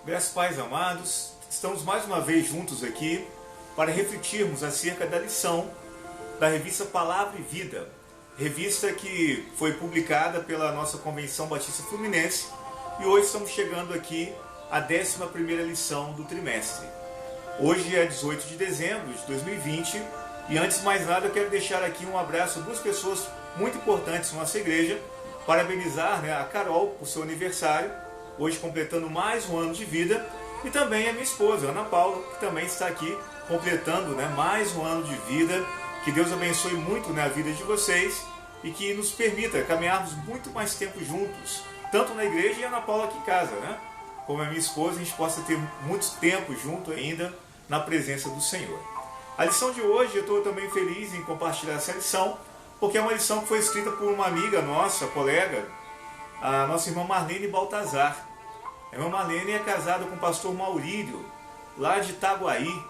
Graças pais amados, estamos mais uma vez juntos aqui para refletirmos acerca da lição da revista Palavra e Vida, revista que foi publicada pela nossa Convenção Batista Fluminense, e hoje estamos chegando aqui à 11ª lição do trimestre. Hoje é 18 de dezembro de 2020 e antes de mais nada eu quero deixar aqui um abraço a duas pessoas muito importantes na nossa igreja, parabenizar a Carol por seu aniversário, hoje completando mais um ano de vida, e também a minha esposa, Ana Paula, que também está aqui completando mais um ano de vida. Que Deus abençoe muito a vida de vocês e que nos permita caminharmos muito mais tempo juntos, tanto na igreja e a Ana Paula aqui em casa, como a minha esposa, a gente possa ter muito tempo junto ainda na presença do Senhor. A lição de hoje, eu estou também feliz em compartilhar essa lição, porque é uma lição que foi escrita por uma amiga nossa, colega, a nossa irmã Marlene Baltazar. A irmã Marlene é casada com o pastor Maurílio, lá de Itaguaí,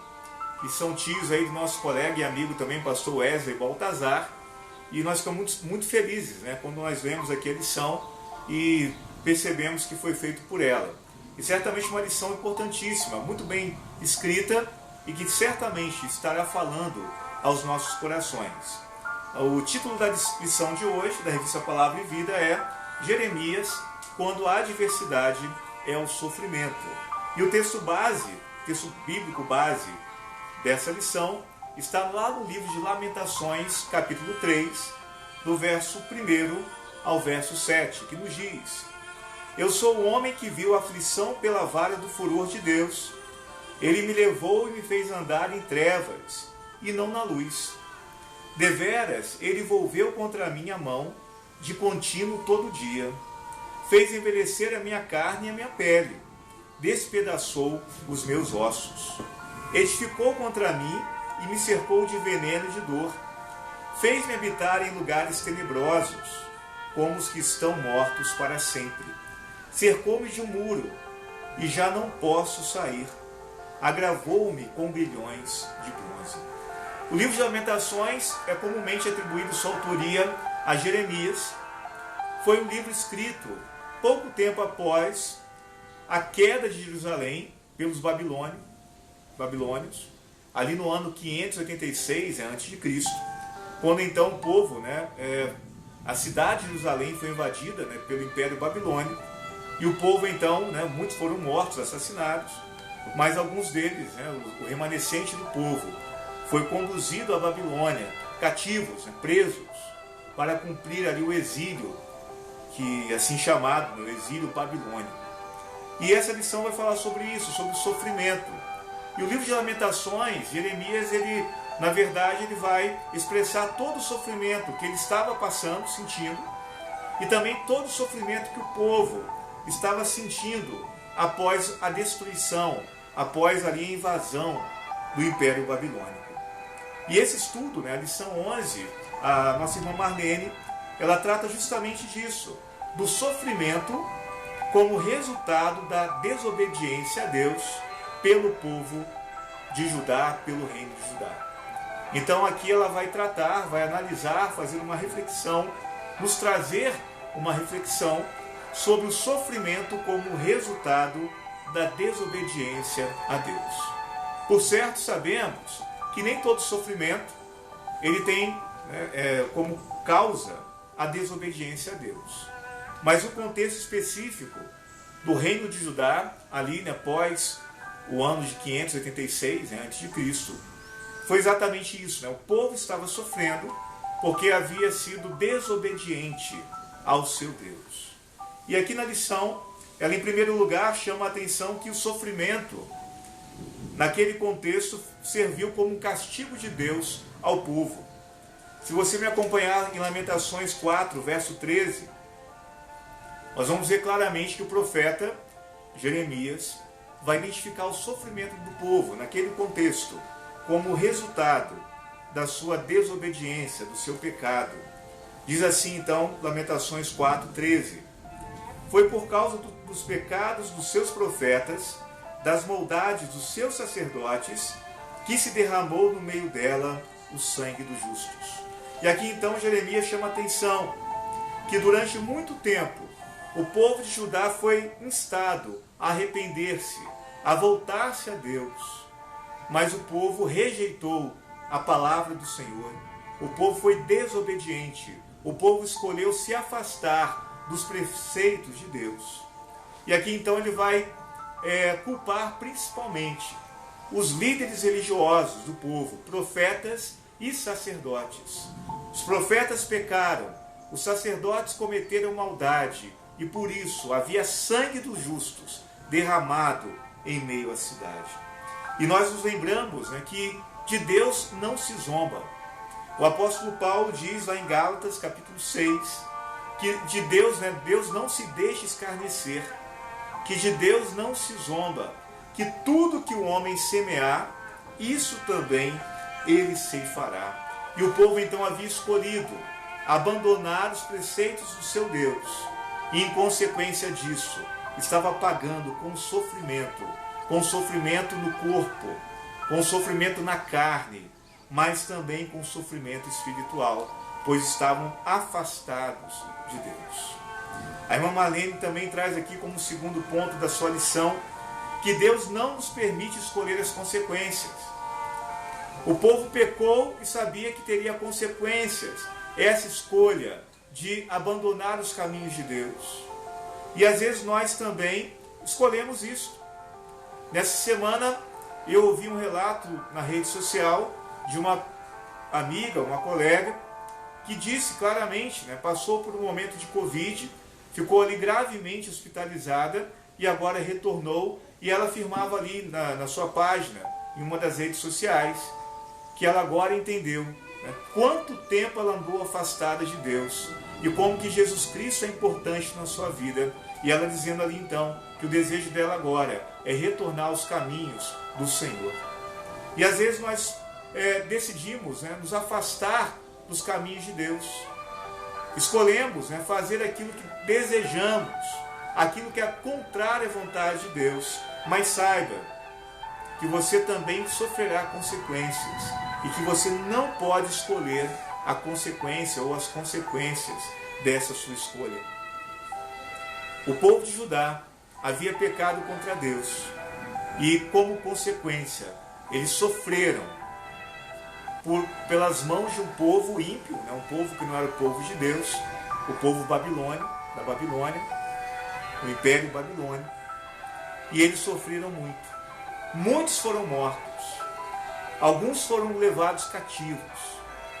que são tios aí do nosso colega e amigo também, pastor Wesley Baltazar, e nós ficamos muito felizes quando nós vemos aqui a lição e percebemos que foi feito por ela. E certamente uma lição importantíssima, muito bem escrita e que certamente estará falando aos nossos corações. O título da lição de hoje, da revista Palavra e Vida, é Jeremias, quando a adversidade é o sofrimento. E o texto bíblico base dessa lição está lá no livro de Lamentações, capítulo 3, do verso 1 ao verso 7, que nos diz: Eu sou o homem que viu a aflição pela vara do furor de Deus. Ele me levou e me fez andar em trevas, e não na luz. Deveras, ele volveu contra mim a mão, de contínuo todo dia. Fez envelhecer a minha carne e a minha pele. Despedaçou os meus ossos. Edificou contra mim e me cercou de veneno e de dor. Fez-me habitar em lugares tenebrosos, como os que estão mortos para sempre. Cercou-me de um muro, e já não posso sair. Agravou-me com grilhões de bronze. O livro de Lamentações é comumente atribuído sua autoria a Jeremias. Foi um livro escrito pouco tempo após a queda de Jerusalém pelos babilônios, ali no ano 586 a.C., quando então o povo, a cidade de Jerusalém foi invadida pelo Império Babilônico, e o povo então, muitos foram mortos, assassinados, mas alguns deles, o remanescente do povo, foi conduzido à Babilônia, cativos, presos, para cumprir ali o exílio, que assim chamado, o exílio babilônico. E essa lição vai falar sobre isso, sobre o sofrimento. E o livro de Lamentações, Jeremias, na verdade, ele vai expressar todo o sofrimento que ele estava passando, sentindo, e também todo o sofrimento que o povo estava sentindo após a destruição, após ali a invasão do Império Babilônico. E esse estudo, a lição 11, a nossa irmã Marlene, ela trata justamente disso, do sofrimento como resultado da desobediência a Deus pelo povo de Judá, pelo reino de Judá. Então aqui ela vai tratar, vai analisar, fazer uma reflexão, nos trazer uma reflexão sobre o sofrimento como resultado da desobediência a Deus. Por certo, sabemos que nem todo sofrimento ele tem como causa a desobediência a Deus. Mas o contexto específico do reino de Judá, ali após o ano de 586 a.C., foi exatamente isso. O povo estava sofrendo porque havia sido desobediente ao seu Deus. E aqui na lição, ela em primeiro lugar chama a atenção que o sofrimento, naquele contexto, serviu como um castigo de Deus ao povo. Se você me acompanhar em Lamentações 4, verso 13, nós vamos ver claramente que o profeta Jeremias vai identificar o sofrimento do povo naquele contexto como resultado da sua desobediência, do seu pecado. Diz assim então, Lamentações 4, 13: Foi por causa dos pecados dos seus profetas, das maldades dos seus sacerdotes, que se derramou no meio dela o sangue dos justos. E aqui então Jeremias chama a atenção que durante muito tempo o povo de Judá foi instado a arrepender-se, a voltar-se a Deus. Mas o povo rejeitou a palavra do Senhor. O povo foi desobediente. O povo escolheu se afastar dos preceitos de Deus. E aqui então ele vai culpar principalmente os líderes religiosos do povo, profetas e sacerdotes. Os profetas pecaram, os sacerdotes cometeram maldade, e por isso havia sangue dos justos derramado em meio à cidade. E nós nos lembramos, né, que de Deus não se zomba. O apóstolo Paulo diz lá em Gálatas capítulo 6, que de Deus, né, Deus não se deixa escarnecer, que de Deus não se zomba, que tudo que o homem semear, isso também ele ceifará. E o povo então havia escolhido abandonar os preceitos do seu Deus, e em consequência disso, estava pagando com sofrimento no corpo, com sofrimento na carne, mas também com sofrimento espiritual, pois estavam afastados de Deus. A irmã Marlene também traz aqui como segundo ponto da sua lição, que Deus não nos permite escolher as consequências. O povo pecou e sabia que teria consequências essa escolha de abandonar os caminhos de Deus. E às vezes nós também escolhemos isso. Nessa semana eu ouvi um relato na rede social de uma amiga, uma colega, que disse claramente, né, passou por um momento de Covid, ficou ali gravemente hospitalizada e agora retornou, e ela afirmava ali na sua página, em uma das redes sociais, que ela agora entendeu, né, quanto tempo ela andou afastada de Deus e como que Jesus Cristo é importante na sua vida. E ela dizendo ali então que o desejo dela agora é retornar aos caminhos do Senhor. E às vezes nós decidimos, né, nos afastar dos caminhos de Deus. Escolhemos, né, fazer aquilo que desejamos, aquilo que é contrário à vontade de Deus. Mas saiba que você também sofrerá consequências e que você não pode escolher a consequência ou as consequências dessa sua escolha. O povo de Judá havia pecado contra Deus e, como consequência, eles sofreram pelas mãos de um povo ímpio, né? Um povo que não era o povo de Deus, o povo babilônio, da Babilônia, o Império Babilônio, e eles sofreram muito. Muitos foram mortos, alguns foram levados cativos,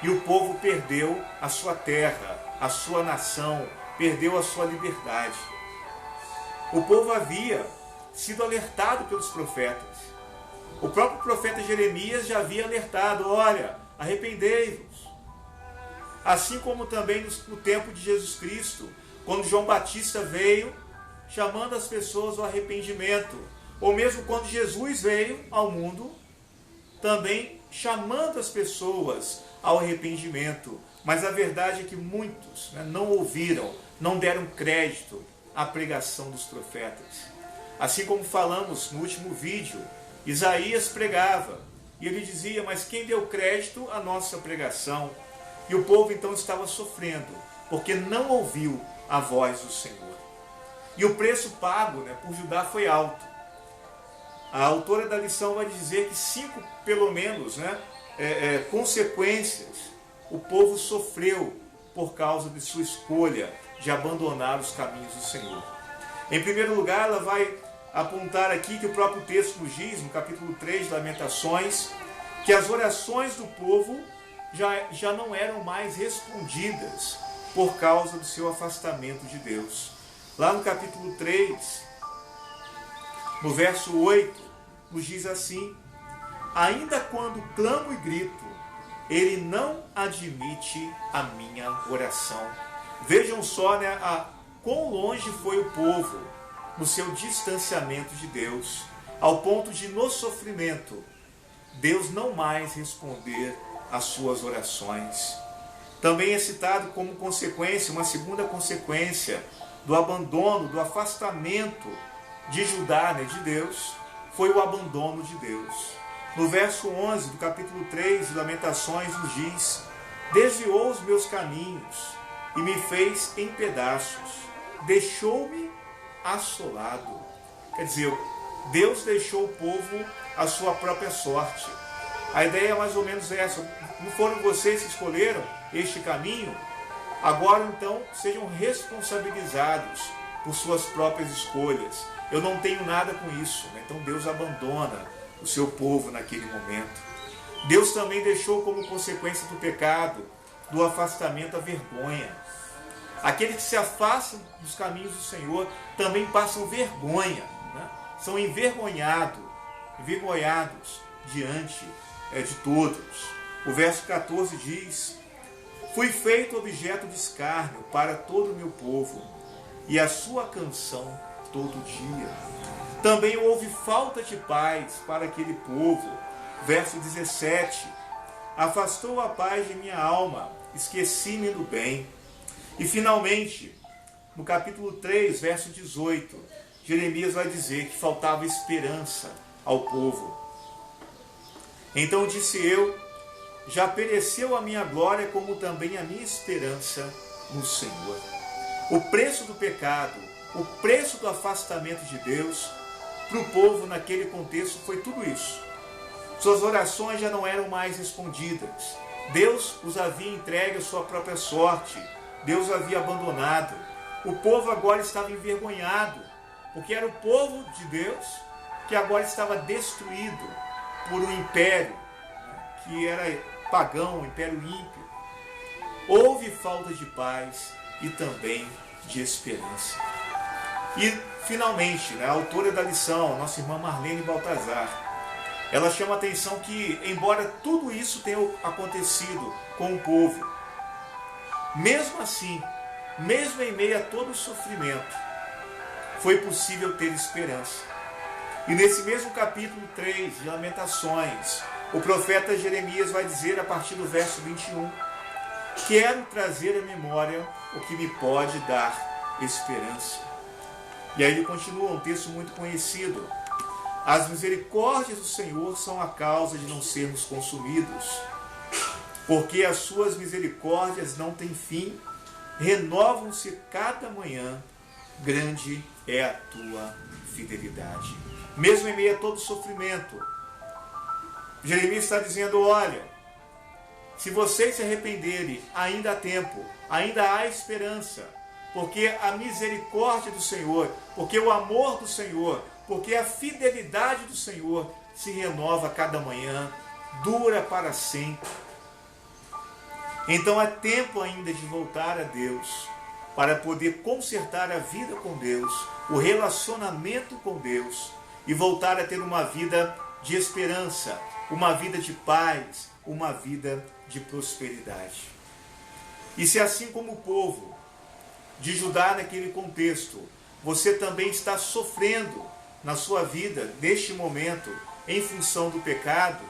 e o povo perdeu a sua terra, a sua nação, perdeu a sua liberdade. O povo havia sido alertado pelos profetas. O próprio profeta Jeremias já havia alertado: olha, arrependei-vos. Assim como também no tempo de Jesus Cristo, quando João Batista veio chamando as pessoas ao arrependimento, ou mesmo quando Jesus veio ao mundo, também chamando as pessoas ao arrependimento. Mas a verdade é que muitos, né, não ouviram, não deram crédito à pregação dos profetas. Assim como falamos no último vídeo, Isaías pregava, e ele dizia: mas quem deu crédito à nossa pregação? E o povo então estava sofrendo, porque não ouviu a voz do Senhor. E o preço pago, né, por Judá foi alto. A autora da lição vai dizer que 5, pelo menos, né, consequências o povo sofreu por causa de sua escolha de abandonar os caminhos do Senhor. Em primeiro lugar, ela vai apontar aqui que o próprio texto nos diz, no capítulo 3 de Lamentações, que as orações do povo já não eram mais respondidas por causa do seu afastamento de Deus. Lá no capítulo 3, no verso 8, nos diz assim: ainda quando clamo e grito, ele não admite a minha oração. Vejam só, né, quão longe foi o povo no seu distanciamento de Deus, ao ponto de, no sofrimento, Deus não mais responder às suas orações. Também é citado como consequência, uma segunda consequência do abandono, do afastamento de Judá, né, de Deus, foi o abandono de Deus. No verso 11 do capítulo 3 de Lamentações nos diz: desviou os meus caminhos e me fez em pedaços, deixou-me assolado. Quer dizer, Deus deixou o povo à sua própria sorte. A ideia é mais ou menos essa. Não foram vocês que escolheram este caminho? Agora então sejam responsabilizados por suas próprias escolhas. Eu não tenho nada com isso. Então Deus abandona o seu povo naquele momento. Deus também deixou como consequência do pecado, do afastamento, a vergonha. Aqueles que se afastam dos caminhos do Senhor também passam vergonha, né? São envergonhados diante de todos. O verso 14 diz: fui feito objeto de escárnio para todo o meu povo, e a sua canção todo dia. Também houve falta de paz para aquele povo. Verso 17: afastou a paz de minha alma, esqueci-me do bem. E finalmente, no capítulo 3, verso 18, Jeremias vai dizer que faltava esperança ao povo. Então disse eu: já pereceu a minha glória, como também a minha esperança no Senhor. O preço do pecado, o preço do afastamento de Deus, para o povo naquele contexto foi tudo isso. Suas orações já não eram mais respondidas. Deus os havia entregue à sua própria sorte. Deus os havia abandonado. O povo agora estava envergonhado, porque era o povo de Deus que agora estava destruído por um império que era pagão, um império ímpio. Houve falta de paz e também de esperança. E, finalmente, a autora da lição, a nossa irmã Marlene Baltazar, ela chama a atenção que, embora tudo isso tenha acontecido com o povo, mesmo assim, mesmo em meio a todo o sofrimento, foi possível ter esperança. E nesse mesmo capítulo 3 de Lamentações, o profeta Jeremias vai dizer, a partir do verso 21, quero trazer à memória o que me pode dar esperança. E aí ele continua, um texto muito conhecido: as misericórdias do Senhor são a causa de não sermos consumidos, porque as suas misericórdias não têm fim, renovam-se cada manhã, grande é a tua fidelidade. Mesmo em meio a todo sofrimento, Jeremias está dizendo: olha, se vocês se arrependerem, ainda há tempo, ainda há esperança, porque a misericórdia do Senhor, porque o amor do Senhor, porque a fidelidade do Senhor se renova a cada manhã, dura para sempre. Então é tempo ainda de voltar a Deus, para poder consertar a vida com Deus, o relacionamento com Deus, e voltar a ter uma vida de esperança, uma vida de paz, uma vida de prosperidade. E se assim como o povo de Judá naquele contexto, você também está sofrendo na sua vida, neste momento, em função do pecado,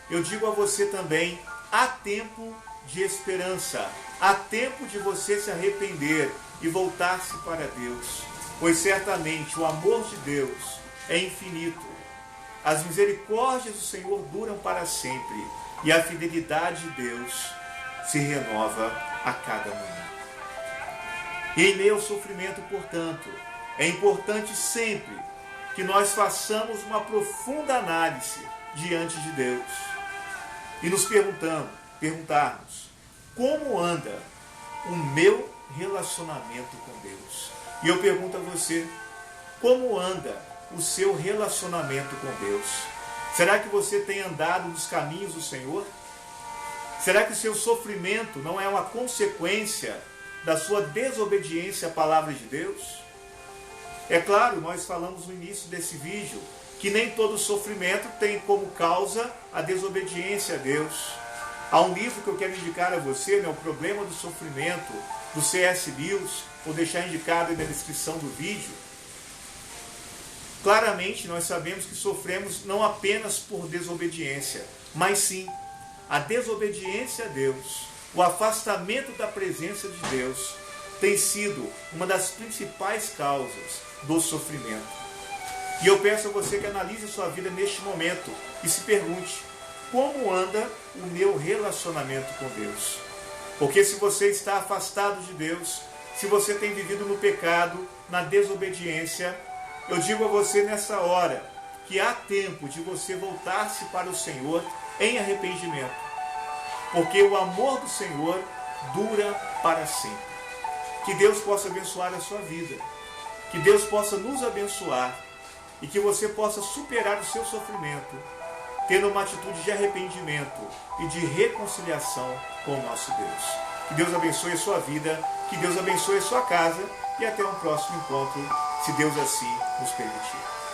eu digo a você também: há tempo de esperança, há tempo de você se arrepender e voltar-se para Deus, pois certamente o amor de Deus é infinito, as misericórdias do Senhor duram para sempre e a fidelidade de Deus se renova a cada manhã. E em meio ao sofrimento, portanto, é importante sempre que nós façamos uma profunda análise diante de Deus e nos perguntarmos: como anda o meu relacionamento com Deus? E eu pergunto a você: como anda o seu relacionamento com Deus? Será que você tem andado nos caminhos do Senhor? Será que o seu sofrimento não é uma consequência da sua desobediência à palavra de Deus? É claro, nós falamos no início desse vídeo que nem todo sofrimento tem como causa a desobediência a Deus. Há um livro que eu quero indicar a você, O Problema do Sofrimento, do C.S. Lewis, vou deixar indicado aí na descrição do vídeo. Claramente nós sabemos que sofremos não apenas por desobediência, mas sim a desobediência a Deus, o afastamento da presença de Deus, tem sido uma das principais causas do sofrimento. E eu peço a você que analise a sua vida neste momento e se pergunte: como anda o meu relacionamento com Deus? Porque se você está afastado de Deus, se você tem vivido no pecado, na desobediência, eu digo a você nessa hora que há tempo de você voltar-se para o Senhor em arrependimento, porque o amor do Senhor dura para sempre. Que Deus possa abençoar a sua vida, que Deus possa nos abençoar e que você possa superar o seu sofrimento, tendo uma atitude de arrependimento e de reconciliação com o nosso Deus. Que Deus abençoe a sua vida, que Deus abençoe a sua casa e até um próximo encontro, se Deus assim nos permitir.